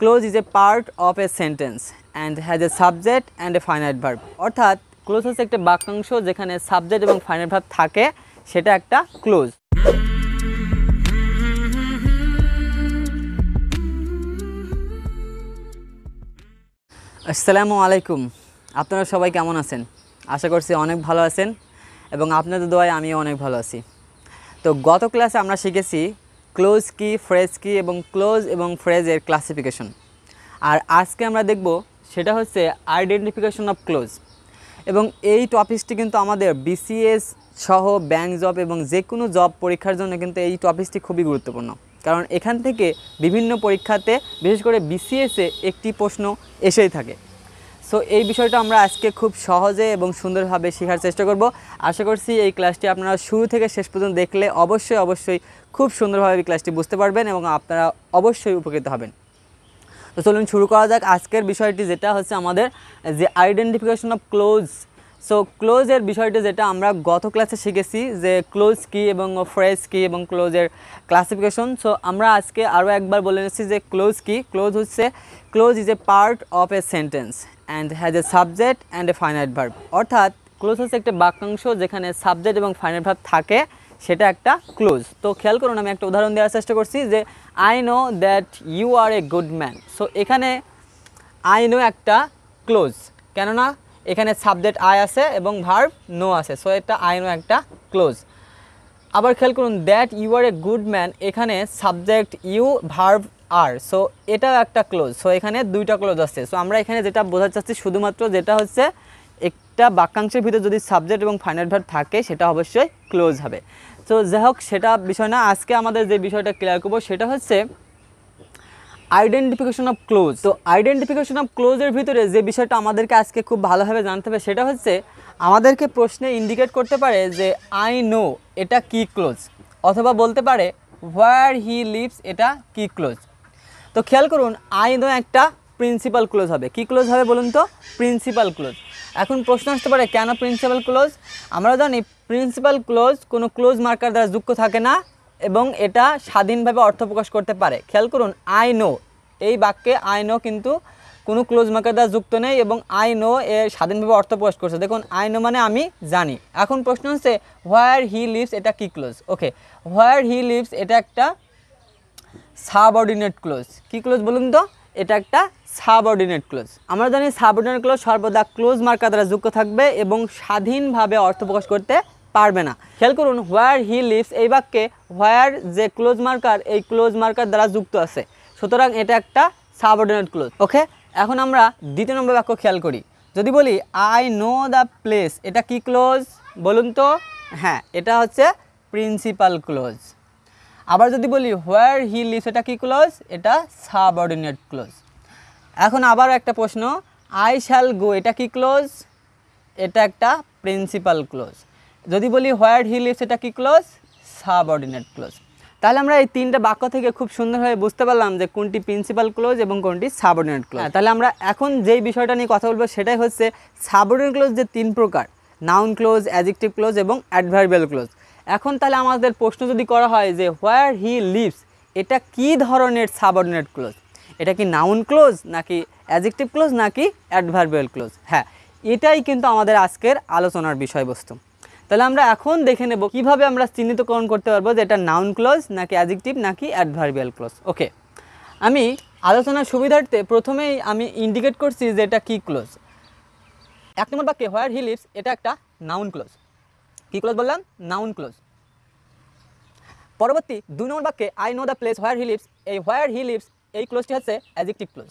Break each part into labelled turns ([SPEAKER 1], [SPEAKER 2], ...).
[SPEAKER 1] Close is a part of a sentence and has a subject and a finite verb. অর্থাৎ close হচ্ছে একটা বাক্যাংশ যেখানে subject এবং ফাইনাইট ভার্ব থাকে, সেটা একটা ক্লোজ। আসসালামু আলাইকুম, আপনারা সবাই কেমন আছেন? আশা করছি অনেক ভালো আছেন এবং আপনাদের দোয়ায় আমিও অনেক ভালো আছি। তো গত ক্লাসে আমরা শিখেছি ক্লোজ কি, ফ্রেজ কি এবং ক্লোজ এবং ফ্রেজের ক্লাসিফিকেশন। আর আজকে আমরা দেখব সেটা হচ্ছে আইডেন্টিফিকেশন অফ ক্লোজ। এবং এই টপিকটি কিন্তু আমাদের বিসিএস সহ ব্যাংক জব এবং যে কোনো জব পরীক্ষার জন্য কিন্তু এই টপিকটি খুবই গুরুত্বপূর্ণ, কারণ এখান থেকে বিভিন্ন পরীক্ষাতে বিশেষ করে বিসিএসে একটি প্রশ্ন এসেই থাকে। সো এই বিষয়টা আমরা আজকে খুব সহজে এবং সুন্দরভাবে শেখার চেষ্টা করব। আশা করছি এই ক্লাসটি আপনারা শুরু থেকে শেষ পর্যন্ত দেখলে অবশ্যই খুব সুন্দরভাবে এই ক্লাসটি বুঝতে পারবেন এবং আপনারা অবশ্যই উপকৃত হবেন। তো চলুন শুরু করা যাক আজকের বিষয়টি, যেটা হচ্ছে আমাদের যে আইডেন্টিফিকেশন অফ ক্লোজ। সো ক্লোজের বিষয়টি যেটা আমরা গত ক্লাসে শিখেছি যে ক্লোজ কি এবং ফ্রেজ কি এবং ক্লোজের ক্লাসিফিকেশন। সো আমরা আজকে আরও একবার বলে নিচ্ছি যে ক্লোজ কি। ক্লোজ হচ্ছে close is a part of a sentence and has a subject and a finite verb. অর্থাৎ ক্লোজ হচ্ছে একটা বাক্যাংশ যেখানে সাবজেক্ট এবং ফাইনাইট ভার্ব থাকে, সেটা একটা ক্লোজ। তো খেয়াল করুন, আমি একটা উদাহরণ দেওয়ার চেষ্টা করছি যে I know that you are a good man. So এখানে আই নো একটা ক্লোজ, কেননা এখানে সাবজেক্ট আই আছে এবং ভার্ব নো আছে। সো এটা আই নো একটা ক্লোজ। আবার খেয়াল করুন that you are a good man, এখানে subject you, verb are. So এটাও একটা ক্লোজ। সো এখানে দুইটা ক্লোজ আছে। সো আমরা এখানে যেটা বোঝাতে চাচ্ছি শুধুমাত্র যেটা হচ্ছে একটা বাক্যাংশের ভিতরে যদি সাবজেক্ট এবং ফাইনাইট ভার্ব থাকে সেটা অবশ্যই ক্লোজ হবে। তো যাই হোক, সেটা বিষয় না। আজকে আমাদের যে বিষয়টা ক্লিয়ার করবো সেটা হচ্ছে আইডেন্টিফিকেশন অফ ক্লোজ। তো আইডেন্টিফিকেশন অফ ক্লোজের ভিতরে যে বিষয়টা আমাদেরকে আজকে খুব ভালোভাবে জানতে হবে সেটা হচ্ছে আমাদেরকে প্রশ্নে ইন্ডিকেট করতে পারে যে আই নো এটা কি ক্লোজ, অথবা বলতে পারে হোয়ার হি লিভস এটা কি ক্লোজ। তো খেয়াল করুন আই নো একটা প্রিন্সিপাল ক্লোজ হবে। কি ক্লোজ হবে বলুন তো? Principal clause. এখন প্রশ্ন আসতে পারে কেন প্রিন্সিপাল ক্লোজ? আমরা জানি প্রিন্সিপাল ক্লোজ কোনো ক্লোজ মার্কার দ্বারা যুক্ত থাকে না এবং এটা স্বাধীনভাবে অর্থ প্রকাশ করতে পারে। খেয়াল করুন আই নো, এই বাক্যে আই নো কিন্তু কোনো ক্লোজ মার্কার দ্বারা যুক্ত নেই এবং আই নো এর স্বাধীনভাবে অর্থ প্রকাশ করছে। দেখুন আই নো মানে আমি জানি। এখন প্রশ্ন হচ্ছে হোয়ার হি লিভস এটা কি close? Okay, where he lives এটা একটা সাবঅর্ডিনেট ক্লোজ। কি ক্লোজ বলুন তো? এটা একটা সাবঅর্ডিনেট ক্লোজ। আমরা জানি সাবঅর্ডিনেট ক্লোজ সর্বদা ক্লোজ মার্কার দ্বারা যুক্ত থাকবে এবং স্বাধীনভাবে অর্থ প্রকাশ করতে পারবে না। খেয়াল করুন হোয়ার হি লিভস, এই বাক্যে হোয়ার যে ক্লোজ মার্কার, এই ক্লোজ মার্কার দ্বারা যুক্ত আছে, সুতরাং এটা একটা সাবঅর্ডিনেট ক্লোজ। ওকে, এখন আমরা দ্বিতীয় নম্বর বাক্য খেয়াল করি। যদি বলি আই নো দ্য প্লেস, এটা কি ক্লোজ বলুন তো? হ্যাঁ, এটা হচ্ছে প্রিন্সিপাল ক্লোজ। আবার যদি বলি হোয়ার হি লিভস, এটা কি ক্লোজ? এটা সাবঅর্ডিনেট ক্লোজ। এখন আবার একটা প্রশ্ন, আই শ্যাল গো, এটা কি ক্লোজ? এটা একটা প্রিন্সিপাল ক্লোজ। যদি বলি হোয়ার হি লিভস, এটা কি ক্লোজ? Subordinate clause. তাহলে আমরা এই তিনটা বাক্য থেকে খুব সুন্দরভাবে বুঝতে পারলাম যে কোনটি প্রিন্সিপাল ক্লোজ এবং কোনটি সাবঅর্ডিনেট ক্লোজ। তাহলে আমরা এখন যেই বিষয়টা নিয়ে কথা বলবো সেটাই হচ্ছে সাবঅর্ডিনেট ক্লোজ যে তিন প্রকার, নাউন ক্লোজ, অ্যাডজেক্টিভ ক্লোজ এবং অ্যাডভার্বিয়াল ক্লোজ। এখন তাহলে আমাদের প্রশ্ন যদি করা হয় যে হোয়ার হি লিভস এটা কি ধরনের সাবঅর্ডিনেট ক্লোজ? এটা কি নাউন ক্লোজ নাকি অ্যাডজেক্টিভ ক্লোজ নাকি অ্যাডভার্বিয়াল ক্লোজ? হ্যাঁ, এটাই কিন্তু আমাদের আজকের আলোচনার বিষয়বস্তু। তাহলে আমরা এখন দেখে নেব কিভাবে আমরা চিহ্নিতকরণ করতে পারবো যে এটা নাউন ক্লোজ নাকি অ্যাডজেক্টিভ নাকি অ্যাডভার্বিয়াল ক্লোজ। ওকে, আমি আলোচনার সুবিধার্থে প্রথমেই আমি ইন্ডিকেট করছি যে এটা কি ক্লোজ। এক নম্বর বাক্যে হোয়ার হি লিভস এটা একটা নাউন ক্লোজ। কি ক্লোজ বললাম? Noun clause. পরবর্তী দুই নম্বর বাক্যে I know the place where he leaves, এই হোয়ার হি লিভস এই ক্লোজটি হচ্ছে অ্যাডজেক্টিভ ক্লোজ,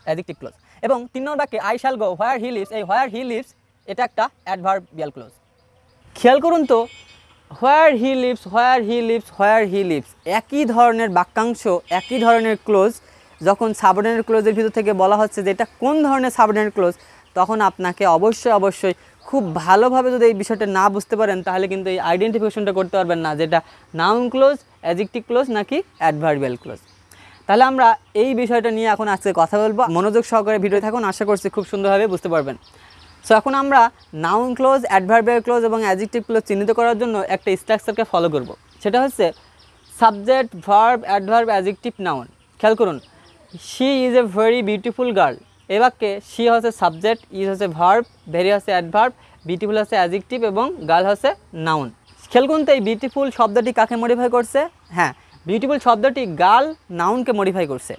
[SPEAKER 1] অ্যাডজেক্টিভ ক্লোজ। এবং তিন নম্বর বাক্যে I shall go where he leaves, এই হোয়ার হি লিভস এটা একটা অ্যাডভার্বিয়াল ক্লোজ। খেয়াল করুন তো where he lives, where he lives, where he lives একই ধরনের বাক্যাংশ, একই ধরনের ক্লোজ। যখন সাবঅর্ডিনেট ক্লোজের ভিতর থেকে বলা হচ্ছে যে এটা কোন ধরনের সাবঅর্ডিনেট ক্লোজ, তখন আপনাকে অবশ্যই খুব ভালোভাবে যদি এই বিষয়টা না বুঝতে পারেন তাহলে কিন্তু এই আইডেন্টিফিকেশনটা করতে পারবেন না যেটা নাউন ক্লোজ, অ্যাডজেক্টিভ ক্লোজ নাকি অ্যাডভার্বিয়াল ক্লোজ। তাহলে আমরা এই বিষয়টা নিয়ে এখন আজকে কথা বলবো। মনোযোগ সহকারে ভিডিও থাকুন, আশা করছি খুব সুন্দরভাবে বুঝতে পারবেন। সো এখন আমরা নাউন ক্লোজ, অ্যাডভার্বিয়াল ক্লোজ এবং অ্যাডজেক্টিভ ক্লোজ চিহ্নিত করার জন্য একটা স্ট্রাকচারকে ফলো করব। সেটা হচ্ছে subject, verb, adverb, adjective, noun. খেয়াল করুন, she is a very beautiful girl. এই বাক্যে শি হচ্ছে সাবজেক্ট, ইজ হচ্ছে ভার্ব, ভেরি হচ্ছে অ্যাডভার্ব, বিউটিফুল হচ্ছে অ্যাডজেক্টিভ এবং গার্ল হচ্ছে নাউন। খেয়াল করুন তো এই বিউটিফুল শব্দটি কাকে মডিফাই করছে? হ্যাঁ, বিউটিফুল শব্দটি গার্ল নাউনকে মডিফাই করছে।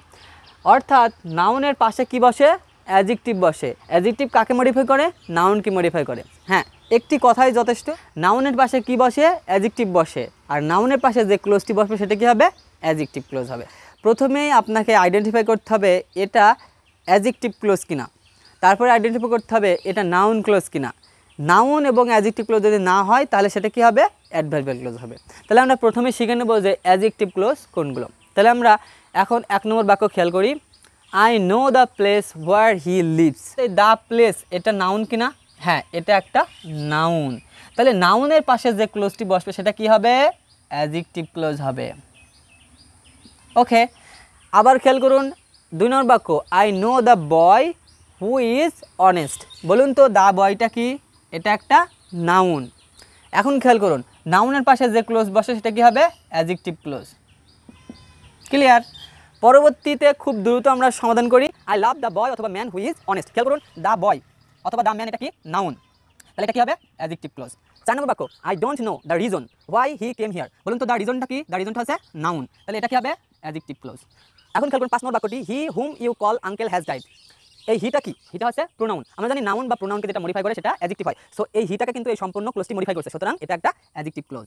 [SPEAKER 1] অর্থাৎ নাউনের পাশে কি বসে? অ্যাডজেক্টিভ বসে। অ্যাডজেক্টিভ কাকে মডিফাই করে? নাউনকে মডিফাই করে। হ্যাঁ, একটি কথাই যথেষ্ট। নাউনের পাশে কি বসে? অ্যাডজেক্টিভ বসে। আর নাউনের পাশে যে ক্লোজটি বসবে সেটা কি হবে? অ্যাডজেক্টিভ ক্লোজ হবে। প্রথমেই আপনাকে আইডেন্টিফাই করতে হবে এটা অ্যাডজেক্টিভ ক্লোজ কিনা, তারপরে আইডেন্টিফাই করতে হবে এটা নাউন ক্লোজ কিনা। নাউন এবং অ্যাডজেক্টিভ ক্লোজ যদি না হয় তাহলে সেটা কি হবে? অ্যাডভার্বিয়াল ক্লোজ হবে। তাহলে আমরা প্রথমে শিখে নেব যে অ্যাডজেক্টিভ ক্লোজ কোনগুলো। তাহলে আমরা এখন 1 নম্বর বাক্য খেয়াল করি, I know the place where he leaves. এই দ্য প্লেস এটা নাউন কিনা? হ্যাঁ, এটা একটা নাউন। তাহলে নাউনের পাশে যে ক্লোজটি বসবে সেটা কি হবে? অ্যাডজেক্টিভ ক্লোজ হবে। ওকে, আবার খেয়াল করুন 2 নম্বর বাক্য, I know the boy who is honest. বলুন তো দ্য বয়টা কি? এটা একটা নাউন। এখন খেয়াল করুন নাউনের পাশে যে ক্লোজ বসে সেটা কি হবে? Adjective close. ক্লিয়ার? পরবর্তীতে খুব দ্রুত আমরা সমাধান করি, আই লাভ দ্য বয় অথবা ম্যান হু ইজ অনেস্ট। খেয়াল করুন দ্য বয় অথবা দ্য ম্যান এটা কি? নাউন। তাহলে এটা কি হবে? Adjective close. 4 নম্বর বাক্য, I don't know the reason why he came here. বলুন তো দ্য রিজনটা কি? দ্য রিজনটা হচ্ছে নাউন। তাহলে এটা কি হবে? Adjective clause. এখন খেয়াল করুন 5 নম্বর বাক্যটি, he whom you call uncle has died. এই হিটা কি? হিটা হচ্ছে প্রোনাউন। আমরা জানি নাউন বা প্রোনাউনকে যেটা মডিফাই করে সেটা অ্যাডজেক্টিভ হয়। সো এই হিটাকে কিন্তু এই সম্পূর্ণ ক্লোজটি মডিফাই করছে, সুতরাং এটা একটা অ্যাডজেক্টিভ ক্লোজ।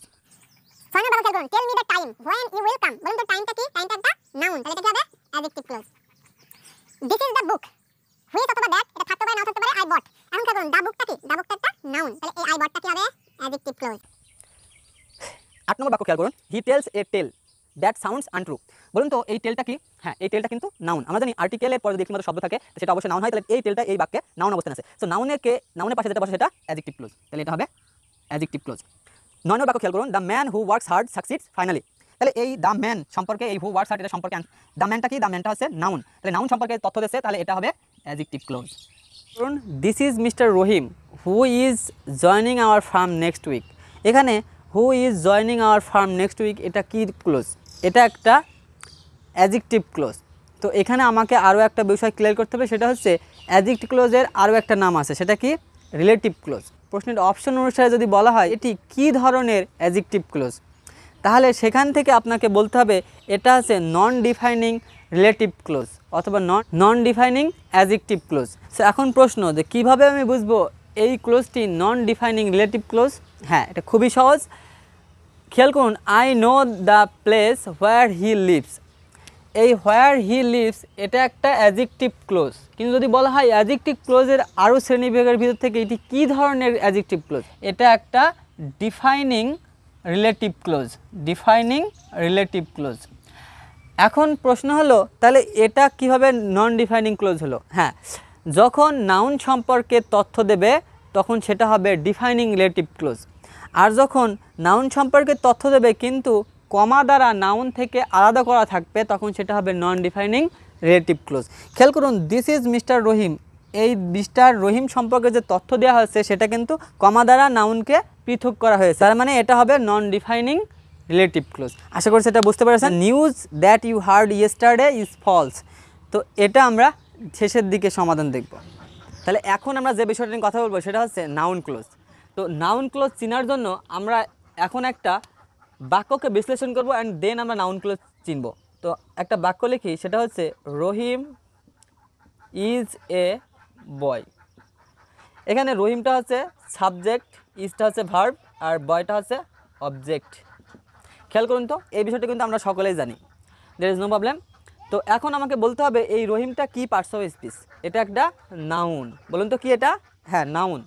[SPEAKER 2] 6 নম্বর বাক্য খেয়াল করুন, tell me the time when you will come. বলুন তো টাইমটা কি? টাইমটা একটা নাউন। তাহলে এটা কি হবে? Adjective close. This is the book which অথবা দ্যাট এটা থাকতে পারে নাও থাকতে পারে, আই বট। এখন খেয়াল করুন দ্য বুকটা কি? দ্য বুকটা একটা নাউন। তাহলে এই আই বটটা কি হবে? Adjective close.
[SPEAKER 1] 8 নম্বর বাক্য খেয়াল করুন, he tells a tale that sounds untrue. বলুন তো এই টেলটা কি? হ্যাঁ, এই টেলটা কিন্তু নাউন। আমরা জানি আর্টিকেলের পরে যদি একটি মাত্র শব্দ থাকে সেটা অবশ্যই নাউন হয়। তাহলে এই টেলটা এই বাক্যে নাউন অবস্থানে আছে। সো নাউনের পাশে যেটা বসে সেটা অ্যাডজেক্টিভ ক্লোজ। তাহলে এটা হবে অ্যাডজেক্টিভ ক্লোজ। 9 নম্বর বাক্য খেয়াল করুন, the man who works hard succeeds finally. তাহলে এই দ্য ম্যান সম্পর্কে, এই হু ওয়ার্কস হার্ড এটা সম্পর্কে, দ্য ম্যানটা কি? দ্য ম্যানটা হচ্ছে নাউন। তাহলে নাউন সম্পর্কে তথ্য দিচ্ছে, তাহলে এটা হবে অ্যাডজেক্টিভ ক্লোজ। ধরুন this is mister Rahim who is joining our firm next week. এখানে who is joining our firm next week এটা কি ক্লোজ? এটা একটা অ্যাডজেক্টিভ ক্লোজ। তো এখানে আমাকে আরও একটা বিষয় ক্লিয়ার করতে হবে, সেটা হচ্ছে অ্যাডজেক্টিভ ক্লোজের আরও একটা নাম আছে, সেটা কি? Relative close. প্রশ্নের অপশন অনুসারে যদি বলা হয় এটি কী ধরনের অ্যাডজেক্টিভ ক্লোজ, তাহলে সেখান থেকে আপনাকে বলতে হবে এটা হচ্ছে নন ডিফাইনিং রিলেটিভ ক্লোজ অথবা নন ডিফাইনিং অ্যাডজেক্টিভ ক্লোজ। সো এখন প্রশ্ন যে কীভাবে আমি বুঝবো এই ক্লোজটি নন ডিফাইনিং রিলেটিভ ক্লোজ? হ্যাঁ, এটা খুবই সহজ। খেয়াল করুন, I know the place where he leaves. এই হোয়ার হি লিভস এটা একটা অ্যাডজেক্টিভ ক্লোজ, কিন্তু যদি বলা হয় অ্যাডজেক্টিভ ক্লোজের আরও শ্রেণীবিভাগের ভিতর থেকে এটি কী ধরনের অ্যাডজেক্টিভ ক্লোজ? এটা একটা defining relative close. Defining relative close. এখন প্রশ্ন হলো তাহলে এটা কিভাবে নন ডিফাইনিং ক্লোজ হলো? হ্যাঁ, যখন নাউন সম্পর্কে তথ্য দেবে তখন সেটা হবে ডিফাইনিং রিলেটিভ ক্লোজ। আর যখন নাউন সম্পর্কে তথ্য দেবে কিন্তু কমা দ্বারা নাউন থেকে আলাদা করা থাকবে তখন সেটা হবে নন ডিফাইনিং রিলেটিভ ক্লোজ। খেয়াল করুন দিস ইজ মিস্টার রহিম। এই মিস্টার রহিম সম্পর্কে যে তথ্য দেওয়া হয়েছে সেটা কিন্তু কমা দ্বারা নাউনকে পৃথক করা হয়েছে, তার মানে এটা হবে নন ডিফাইনিং রিলেটিভ ক্লোজ। আশা করি সেটা বুঝতে পেরেছেন। News that you heard yesterday is false. তো এটা আমরা শেষের দিকে সমাধান দেখব। তাহলে এখন আমরা যে বিষয়টা নিয়ে কথা বলবো সেটা হচ্ছে নাউন ক্লোজ। তো নাউন ক্লোজ চেনার জন্য আমরা এখন একটা বাক্যকে বিশ্লেষণ করব অ্যান্ড দেন আমরা নাউন ক্লোজ চিনব। তো একটা বাক্য লিখি, সেটা হচ্ছে রহিম ইজ এ বয়। এখানে রহিমটা হচ্ছে সাবজেক্ট, ইজটা হচ্ছে ভার্ব, আর বয়টা হচ্ছে অবজেক্ট। খেয়াল করুন তো এই বিষয়টা কিন্তু আমরা সকলেই জানি, দেয়ার ইজ নো প্রবলেম। তো এখন আমাকে বলতে হবে এই রহিমটা কি পার্টস অফ স্পিচ? এটা একটা নাউন। বলুন তো কি এটা? হ্যাঁ, নাউন।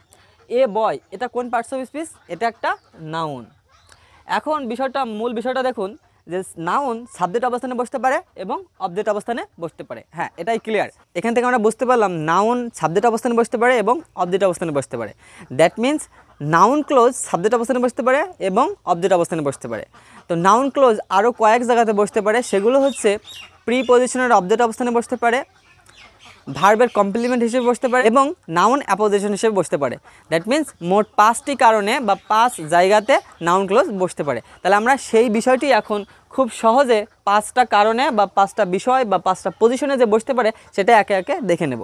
[SPEAKER 1] এ বয় এটা কোন পার্টস অফ স্পিচ? এটা একটা নাউন। এখন মূল বিষয়টা দেখুন যে নাউন সাবজেক্ট অবস্থানে বসতে পারে এবং অবজেক্ট অবস্থানে বসতে পারে। হ্যাঁ, এটাই ক্লিয়ার। এখান থেকে আমরা বুঝতে পারলাম নাউন সাবজেক্ট অবস্থানে বসতে পারে এবং অবজেক্ট অবস্থানে বসতে পারে। That means noun clause subject অবস্থানে বসতে পারে এবং অবজেক্ট অবস্থানে বসতে পারে। তো নাউন ক্লোজ আরও কয়েক জায়গাতে বসতে পারে, সেগুলো হচ্ছে প্রিপজিশনের অবজেক্ট অবস্থানে বসতে পারে, ভার্বের কমপ্লিমেন্ট হিসেবে বসতে পারে এবং নাউন অ্যাপোজিশন হিসেবে বসতে পারে। দ্যাট মিন্স মোট 5টি কারণে বা 5 জায়গাতে নাউন ক্লোজ বসতে পারে। তাহলে আমরা সেই বিষয়টি এখন খুব সহজে 5টা কারণে বা 5টা বিষয় বা 5টা পজিশনে যে বসতে পারে সেটা একে একে দেখে নেব।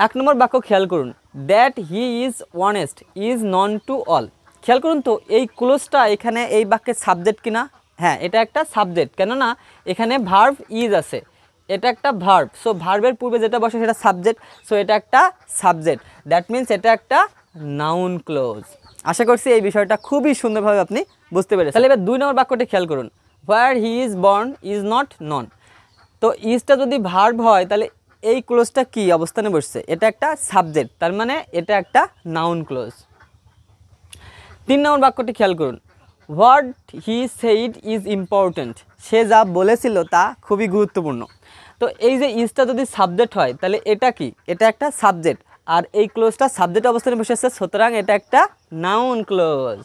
[SPEAKER 1] 1 নম্বর বাক্য খেয়াল করুন, that he is honest is known to all. খেয়াল করুন তো এই ক্লোজটা এখানে এই বাক্যের সাবজেক্ট কিনা? হ্যাঁ, এটা একটা সাবজেক্ট, কেননা এখানে ভার্ব ইজ আছে, এটা একটা ভার্ব। সো ভার্বের পূর্বে যেটা বসে সেটা সাবজেক্ট, সো এটা একটা সাবজেক্ট। দ্যাট মিন্স এটা একটা নাউন ক্লোজ। আশা করছি এই বিষয়টা খুবই সুন্দরভাবে আপনি বুঝতে পেরেছেন। তাহলে এবার 2 নম্বর বাক্যটি খেয়াল করুন, where he is born is not known. তো ইজটা যদি ভার্ব হয় তাহলে এই ক্লোজটা কি অবস্থানে বসছে? এটা একটা সাবজেক্ট, তার মানে এটা একটা নাউন ক্লোজ। 3 নম্বর বাক্যটি খেয়াল করুন, what he said is important. সে যা বলেছিল তা খুবই গুরুত্বপূর্ণ। তো এই যে ইজটা যদি সাবজেক্ট হয় তাহলে এটা কি? এটা একটা সাবজেক্ট, আর এই ক্লোজটা সাবজেক্ট অবস্থানে বসেছে, সুতরাং এটা একটা নাউন ক্লোজ।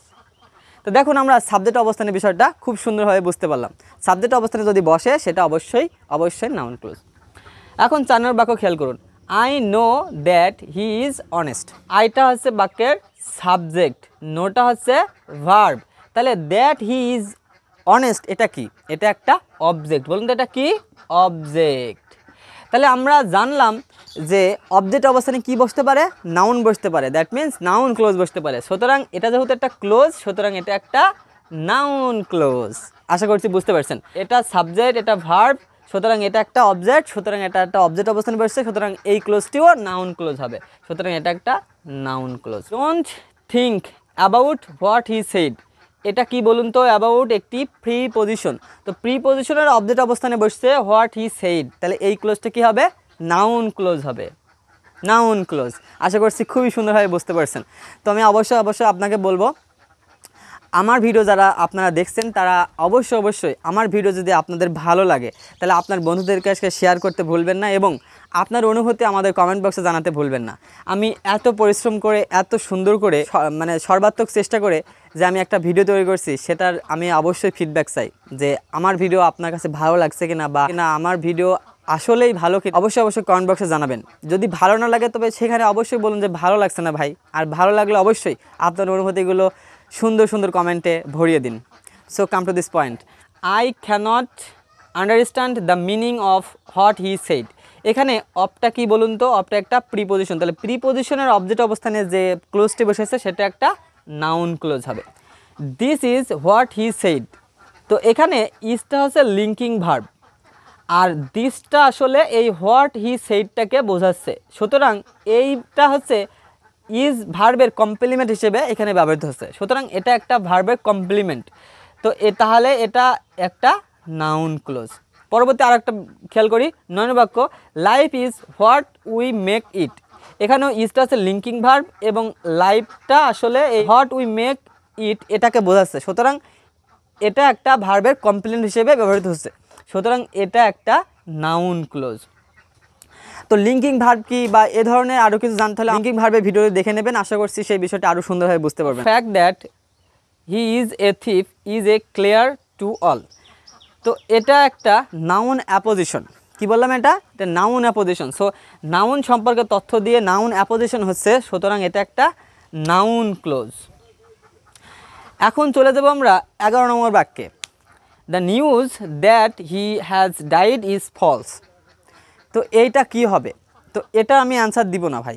[SPEAKER 1] তো দেখুন আমরা সাবজেক্ট অবস্থানের বিষয়টা খুব সুন্দরভাবে বুঝতে পারলাম। সাবজেক্ট অবস্থানে যদি বসে সেটা অবশ্যই নাউন ক্লোজ। এখন 4 নম্বর বাক্য খেয়াল করুন, I know that he is honest. আইটা হচ্ছে বাক্যের সাবজেক্ট, নোটা হচ্ছে ভার্ব। তাহলে দ্যাট হি ইজ অনেস্ট এটা কি? এটা একটা অবজেক্ট। বলুন তো এটা কি? অবজেক্ট। তাহলে আমরা জানলাম যে অবজেক্ট অবস্থানে কি বসতে পারে? নাউন বসতে পারে। দ্যাট মিন্স নাউন ক্লোজ বসতে পারে। সুতরাং এটা যেহেতু একটা ক্লোজ, সুতরাং এটা একটা নাউন ক্লোজ। আশা করছি বুঝতে পারছেন। এটা সাবজেক্ট, এটা ভার্ব, সুতরাং এটা একটা অবজেক্ট, সুতরাং এটা একটা অবজেক্ট অবস্থানে বসছে, সুতরাং এই ক্লোজটিও নাউন ক্লোজ হবে। সুতরাং এটা একটা noun clause. Don't think about what he said. এটা কি বলুন তো? অ্যাবাউট একটি প্রিপজিশন। তো প্রিপজিশনের অবজেক্ট অবস্থানে বসছে হোয়াট হি সেইড, তাহলে এই ক্লোজটা কি হবে? নাউন ক্লোজ হবে। Noun clause. আশা করছি খুবই সুন্দরভাবে বুঝতে পারছেন। তো আমি অবশ্যই আপনাকে বলবো, আমার ভিডিও যারা আপনারা দেখছেন তারা অবশ্যই আমার ভিডিও যদি আপনাদের ভালো লাগে তাহলে আপনার বন্ধুদের কাছে শেয়ার করতে ভুলবেন না এবং আপনার অনুভূতি আমাদের কমেন্ট বক্সে জানাতে ভুলবেন না। আমি এত পরিশ্রম করে, এত সুন্দর করে, মানে সর্বাত্মক চেষ্টা করে যে আমি একটা ভিডিও তৈরি করছি, সেটার আমি অবশ্যই ফিডব্যাক চাই যে আমার ভিডিও আপনার কাছে ভালো লাগছে কিনা, বা না আমার ভিডিও আসলেই ভালো কি। অবশ্যই কমেন্ট বক্সে জানাবেন। যদি ভালো না লাগে তবে সেখানে অবশ্যই বলুন যে ভালো লাগছে না ভাই, আর ভালো লাগলে অবশ্যই আপনার অনুভূতিগুলো সুন্দর কমেন্টে ভরিয়ে দিন। So come to this point, I cannot understand the meaning of what he said. এখানে অফটা কি বলুন তো? অফটা একটা প্রিপজিশন। তাহলে প্রিপজিশনের অবজেক্ট অবস্থানে যে ক্লোজটি বসেছে সেটা একটা নাউন ক্লোজ হবে। This is what he said. তো এখানে ইজটা হচ্ছে লিঙ্কিং ভার্ব, আর দিসটা আসলে এই হোয়াট হি সেইডটাকে বোঝাচ্ছে। সুতরাং এইটা হচ্ছে ইজ ভার্বের কমপ্লিমেন্ট হিসেবে এখানে ব্যবহৃত হচ্ছে। সুতরাং এটা একটা ভার্বের কমপ্লিমেন্ট। তো তাহলে এটা একটা নাউন ক্লোজ। পরবর্তী আর একটা খেয়াল করি, 9 নম্বর বাক্য, life is what we make it. এখানেও ইজটা হচ্ছে লিঙ্কিং ভার্ব এবং লাইফটা আসলে এই হোয়াট উই মেক ইট এটাকে বোঝাচ্ছে। সুতরাং এটা একটা ভার্বের কমপ্লিমেন্ট হিসেবে ব্যবহৃত হচ্ছে। সুতরাং এটা একটা নাউন ক্লোজ। তো লিঙ্কিং ভার্ব কি বা এ ধরনের আরও কিছু জানতে হলে লিঙ্কিং ভার্বের ভিডিও দেখে নেবেন। আশা করছি সেই বিষয়টা আরও সুন্দরভাবে বুঝতে পারবেন। Fact that he is a thief is a clear to all. তো এটা একটা নাউন অ্যাপোজিশন। কি বললাম? এটা নাউন অ্যাপোজিশন। সো নাউন সম্পর্কে তথ্য দিয়ে নাউন অ্যাপোজিশন হচ্ছে, সুতরাং এটা একটা নাউন ক্লোজ। এখন চলে যাব আমরা 11 নম্বর বাক্যে, the news that he has died is false. তো এইটা কি হবে? তো এটা আমি অ্যান্সার দিব না ভাই।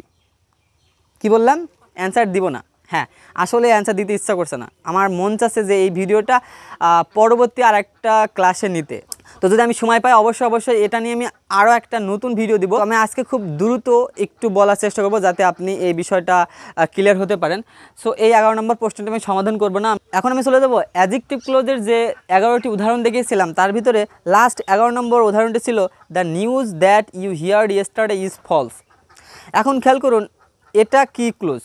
[SPEAKER 1] কি বললাম? অ্যান্সার দিব না। হ্যাঁ, আসলে অ্যান্সার দিতে ইচ্ছা করছে না। আমার মন চাচ্ছে যে এই ভিডিওটা পরবর্তী আর একটা ক্লাসে নিতে। তো যদি আমি সময় পাই অবশ্যই এটা নিয়ে আমি আরও একটা নতুন ভিডিও দিব। আমি আজকে খুব দ্রুত একটু বলার চেষ্টা করব যাতে আপনি এই বিষয়টা ক্লিয়ার হতে পারেন। সো এই 11 নম্বর প্রশ্নটা আমি সমাধান করব না। এখন আমি চলে যাব অ্যাডজেক্টিভ ক্লোজের যে 11টি উদাহরণ দেখিয়েছিলাম তার ভিতরে লাস্ট 11 নম্বর উদাহরণটি ছিল the news that you heard yesterday is false. এখন খেয়াল করুন এটা কি ক্লোজ।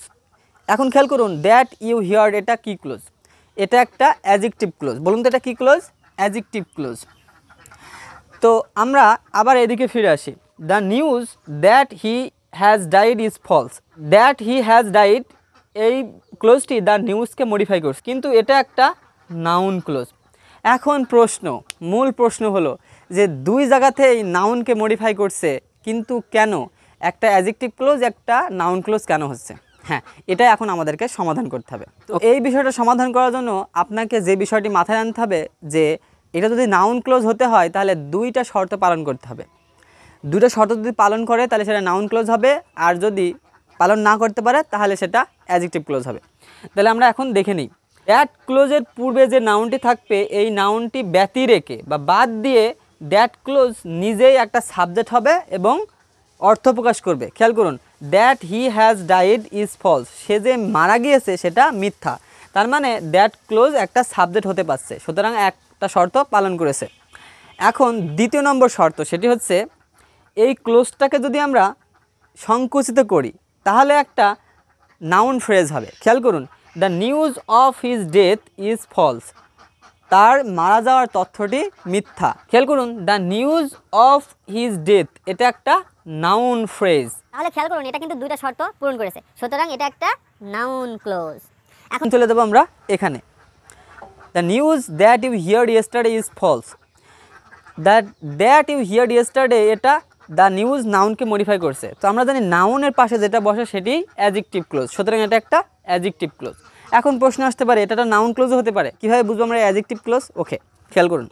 [SPEAKER 1] এখন খেয়াল করুন দ্যাট ইউ হিয়ার্ড এটা কি ক্লোজ? এটা একটা অ্যাডজেক্টিভ ক্লোজ। বলুন তো এটা কি ক্লোজ? Adjective clause. তো আমরা আবার এদিকে ফিরে আসি, the news that he has died is false. That he has died এই ক্লোজটি দ্য নিউজকে মডিফাই করছে, কিন্তু এটা একটা নাউন ক্লোজ। এখন মূল প্রশ্ন হলো যে দুই জায়গাতে এই নাউনকে মডিফাই করছে কিন্তু কেন একটা অ্যাডজেক্টিভ ক্লোজ একটা নাউন ক্লোজ কেন হচ্ছে, হ্যাঁ এটা এখন আমাদেরকে সমাধান করতে হবে। তো এই বিষয়টা সমাধান করার জন্য আপনাকে যে বিষয়টি মাথায় আনতে হবে যে এটা যদি নাউন ক্লোজ হতে হয় তাহলে দুইটা শর্ত পালন করতে হবে। দুইটা শর্ত যদি পালন করে তাহলে সেটা নাউন ক্লোজ হবে, আর যদি পালন না করতে পারে তাহলে সেটা অ্যাডজেক্টিভ ক্লোজ হবে। তাহলে আমরা এখন দেখে নিই দ্যাট ক্লোজের পূর্বে যে নাউনটি থাকবে এই নাউনটি ব্যতি রেখে বা বাদ দিয়ে দ্যাট ক্লোজ নিজেই একটা সাবজেক্ট হবে এবং অর্থ প্রকাশ করবে। খেয়াল করুন, that he has died is false, সে যে মারা গিয়েছে সেটা মিথ্যা। তার মানে দ্যাট ক্লোজ একটা সাবজেক্ট হতে পারছে, সুতরাং একটা শর্ত পালন করেছে। এখন দ্বিতীয় নম্বর শর্ত, সেটি হচ্ছে এই ক্লোজটাকে যদি আমরা সংকুচিত করি তাহলে একটা নাউন ফ্রেজ হবে। খেয়াল করুন, the news of his death is false, তার মারা যাওয়ার তথ্যটি মিথ্যা। খেয়াল করুন, the news of his death এটা একটা নাউন ফ্রেজ।
[SPEAKER 2] তাহলে খেয়াল করুন এটা কিন্তু দুইটা শর্ত পূরণ করেছে, সুতরাং এটা একটা নাউন ক্লোজ।
[SPEAKER 1] এখন চলে যাবো আমরা এখানে, the news that you heard yesterday is false. That you heard yesterday এটা দ্য নিউজ নাউনকে মডিফাই করছে। তো আমরা জানি নাউনের পাশে যেটা বসে সেটি অ্যাডজেক্টিভ ক্লোজ, সুতরাং এটা একটা অ্যাডজেক্টিভ ক্লোজ। এখন প্রশ্ন আসতে পারে এটা নাউন ক্লোজও হতে পারে, কীভাবে বুঝবো আমরা অ্যাডজেক্টিভ ক্লোজ? ওকে, খেয়াল করুন,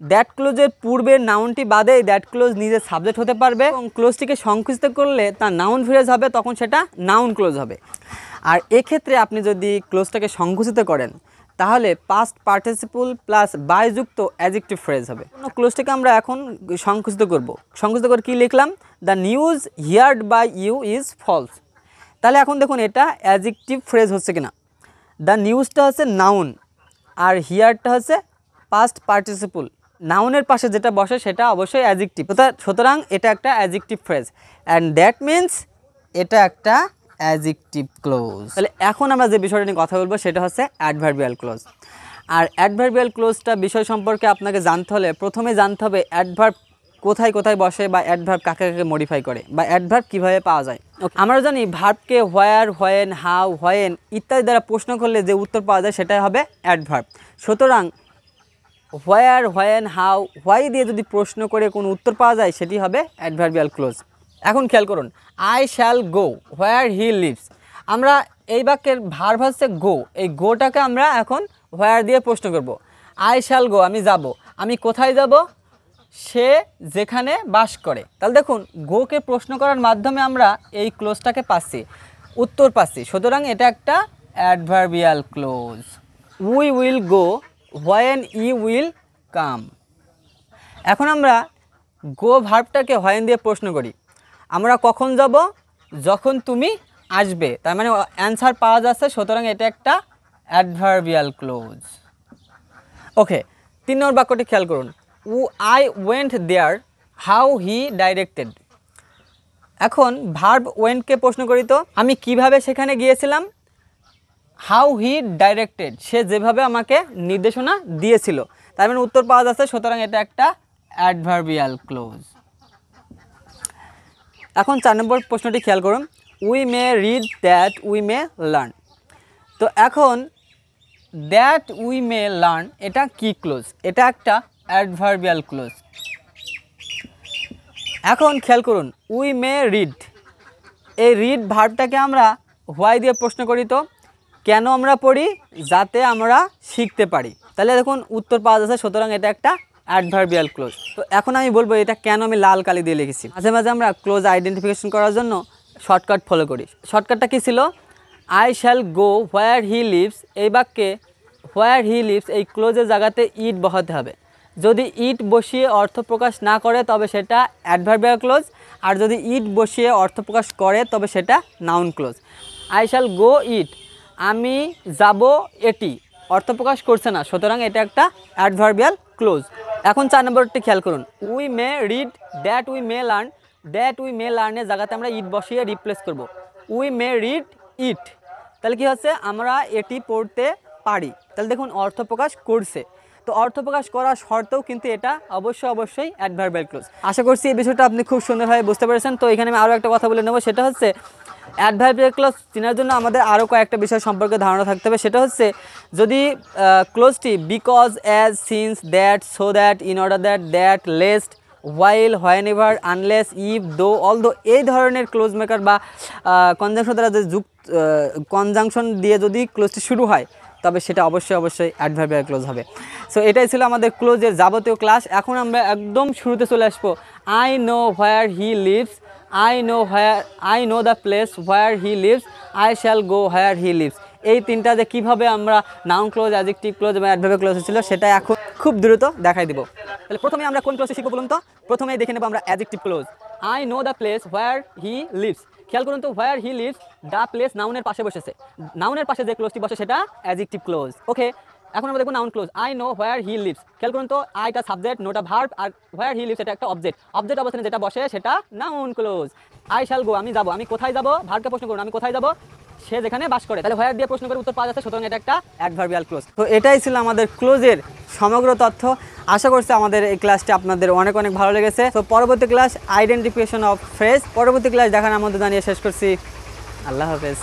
[SPEAKER 1] দ্যাট ক্লোজের পূর্বের নাউনটি বাদে দ্যাট ক্লোজ নিজে সাবজেক্ট হতে পারবে এবং ক্লোজটিকে সংকুচিত করলে তার নাউন ফ্রেজ হবে, তখন সেটা নাউন ক্লোজ হবে। আর এক্ষেত্রে আপনি যদি ক্লোজটাকে সংকুচিত করেন তাহলে পাস্ট পার্টিসিপল প্লাস বায়যুক্ত অ্যাডজেক্টিভ ফ্রেজ হবে। ক্লোজটাকে আমরা এখন সংকুচিত করব। সংকুচিত করে কী লিখলাম? The news heard by you is false. তাহলে এখন দেখুন এটা অ্যাডজেক্টিভ ফ্রেজ হচ্ছে কিনা। দ্য নিউজটা হচ্ছে নাউন আর হিয়ারটা হচ্ছে পাস্ট পার্টিসিপল। নাউনের পাশে যেটা বসে সেটা অবশ্যই অ্যাডজেক্টিভ, সুতরাং এটা একটা adjective phrase and that means এটা একটা অ্যাডজেক্টিভ ক্লোজ। তাহলে এখন আমরা যে বিষয়টা নিয়ে কথা বলবো সেটা হচ্ছে অ্যাডভার্বিয়াল ক্লোজ। আর অ্যাডভার্বিয়াল ক্লোজটা বিষয় সম্পর্কে আপনাকে জানতে হলে প্রথমে জানতে হবে অ্যাডভার্ব কোথায় কোথায় বসে বা অ্যাডভার্ব কাকে কাকে মডিফাই করে বা অ্যাডভার্ব কীভাবে পাওয়া যায়। আমরা জানি ভার্বকে হোয়ার, হোয়েন, হাউ, হোয়েন ইত্যাদি দ্বারা প্রশ্ন করলে যে উত্তর পাওয়া যায় সেটাই হবে অ্যাডভার্ব। সুতরাং হোয়ার, হোয়েন, হাউ, হোয়াই দিয়ে যদি প্রশ্ন করে কোনো উত্তর পাওয়া যায় সেটি হবে অ্যাডভার্বিয়াল ক্লোজ। এখন খেয়াল করুন, I shall go where he leaves. আমরা এই বাক্যের ভার্ব হচ্ছে গো, এই গোটাকে আমরা এখন হোয়ার দিয়ে প্রশ্ন করব। আই শ্যাল গো, আমি যাব। আমি কোথায় যাব? সে যেখানে বাস করে। তাহলে দেখুন গোকে প্রশ্ন করার মাধ্যমে আমরা এই ক্লোজটাকে পাচ্ছি, উত্তর পাচ্ছি, সুতরাং এটা একটা adverbial clause. We will go when he will come. এখন আমরা গো ভার্বটাকে হোয়েন দিয়ে প্রশ্ন করি, আমরা কখন যাব? যখন তুমি আসবে। তার মানে অ্যান্সার পাওয়া যাচ্ছে, সুতরাং এটা একটা অ্যাডভার্বিয়াল ক্লোজ। ওকে, 3 নম্বর বাক্যটি খেয়াল করুন, I went there how he directed. এখন ভার্ব ওয়েন্টকে প্রশ্ন করি, তো আমি কিভাবে সেখানে গিয়েছিলাম? হাউ হি ডাইরেক্টেড, সে যেভাবে আমাকে নির্দেশনা দিয়েছিল। তার মানে উত্তর পাওয়া যাচ্ছে, সুতরাং এটা একটা অ্যাডভার্বিয়াল ক্লোজ। এখন 4 নম্বর প্রশ্নটি খেয়াল করুন, we may read that we may learn. তো এখন দ্যাট উই মে লার্ন এটা কি ক্লোজ? এটা একটা অ্যাডভার্বিয়াল ক্লোজ। এখন খেয়াল করুন, উই মে রিড, এই রিড ভার্বটাকে আমরা হোয়াই দিয়ে প্রশ্ন করি, তো কেন আমরা পড়ি? যাতে আমরা শিখতে পারি। তাহলে দেখুন উত্তর পাওয়া যাচ্ছে, সুতরাং এটা একটা অ্যাডভার্বিয়াল ক্লোজ। তো এখন আমি বলবো এটা কেন আমি লাল কালি দিয়ে লিখেছি। মাঝে মাঝে আমরা ক্লোজ আইডেন্টিফিকেশন করার জন্য শর্টকাট ফলো করি। শর্টকাটটা কী ছিল? I shall go where he leaves, এই বাক্যে হোয়ার হি লিভস এই ক্লোজের জায়গাতে ইট বসাতে হবে। যদি ইট বসিয়ে অর্থ প্রকাশ না করে তবে সেটা অ্যাডভার্বিয়াল ক্লোজ, আর যদি ইট বসিয়ে অর্থ প্রকাশ করে তবে সেটা noun clause. I shall go it, আমি যাব এটি, অর্থ প্রকাশ করছে না, সুতরাং এটা একটা অ্যাডভার্বিয়াল ক্লোজ। এখন 4 নম্বরটি খেয়াল করুন, we may read that we may learn, that we may লার্নের জায়গাতে আমরা ইট বসিয়ে রিপ্লেস করব। উই মে রিড ইট, তাহলে কি হচ্ছে? আমরা এটি পড়তে পারি। তাহলে দেখুন অর্থ প্রকাশ করছে, তো অর্থ প্রকাশ করার শর্তেও কিন্তু এটা অবশ্যই অ্যাডভার্বিয়াল ক্লোজ। আশা করছি এই বিষয়টা আপনি খুব সুন্দরভাবে বুঝতে পেরেছেন। তো এখানে আমি আরও একটা কথা বলে নেব, সেটা হচ্ছে অ্যাডভার্বিয়াল ক্লোজ চেনার জন্য আমাদের আরও কয়েকটা বিষয় সম্পর্কে ধারণা থাকতে হবে। সেটা হচ্ছে যদি ক্লোজটি because, as, since, that, so that, in order that, that, lest, while, whenever, unless, if, though, although এই ধরনের ক্লোজ মেকার বা কনজাংশন দ্বারা যে কনজাংশন দিয়ে যদি ক্লোজটি শুরু হয় তবে সেটা অবশ্যই অ্যাডভার্বিয়াল ক্লোজ হবে। সো এটাই ছিল আমাদের ক্লোজের যাবতীয় ক্লাস। এখন আমরা একদম শুরুতে চলে আসবো। I know where he leaves, I know the place where he leaves, I shall go where he leaves. এই তিনটা যে কীভাবে আমরা নাউন ক্লোজ, অ্যাডজেক্টিভ ক্লোজ এবং অ্যাডভার্বিয়াল ক্লোজ ছিল সেটা এখন খুব দ্রুত দেখাই দিব। তাহলে প্রথমে আমরা কোন ক্লোজটি শিখবো বলুন তো? প্রথমেই দেখে নেব আমরা adjective clause. I know the place where he lives. খেয়াল করুন তো, where he leaves, the place নাউনের পাশে বসেছে। নাউনের পাশে যে ক্লোজটি বসে সেটা অ্যাডজেক্টিভ ক্লোজ। ওকে, এখন আমরা দেখব noun clause. I know where he lives. খেয়াল করুন তো, আইটা সাবজেক্ট, নোটা ভার্ব, আর হোয়ার হি লিভস এটা একটা অবজেক্ট। অবজেক্ট অবস্থানে যেটা বসে সেটা noun clause. I shall go, আমি যাবো। আমি কোথায় যাবো? ভার্বকে প্রশ্ন করুন, আমি কোথায় যাবো? সে যেখানে বাস করে। তাহলে হোয়ার দিয়ে প্রশ্ন করে উত্তর পাওয়া যাচ্ছে, সুতরাং এটা একটা অ্যাডভার্বিয়াল ক্লোজ। তো এটাই ছিল আমাদের ক্লোজের সমগ্র তথ্য। আশা করছি আমাদের এই ক্লাসটি আপনাদের অনেক ভালো লেগেছে। তো পরবর্তী ক্লাস আইডেন্টিফিকেশন অফ ফ্রেজ, পরবর্তী ক্লাস দেখার আমন্ত্রণ জানিয়ে শেষ করছি। আল্লাহ হাফেজ।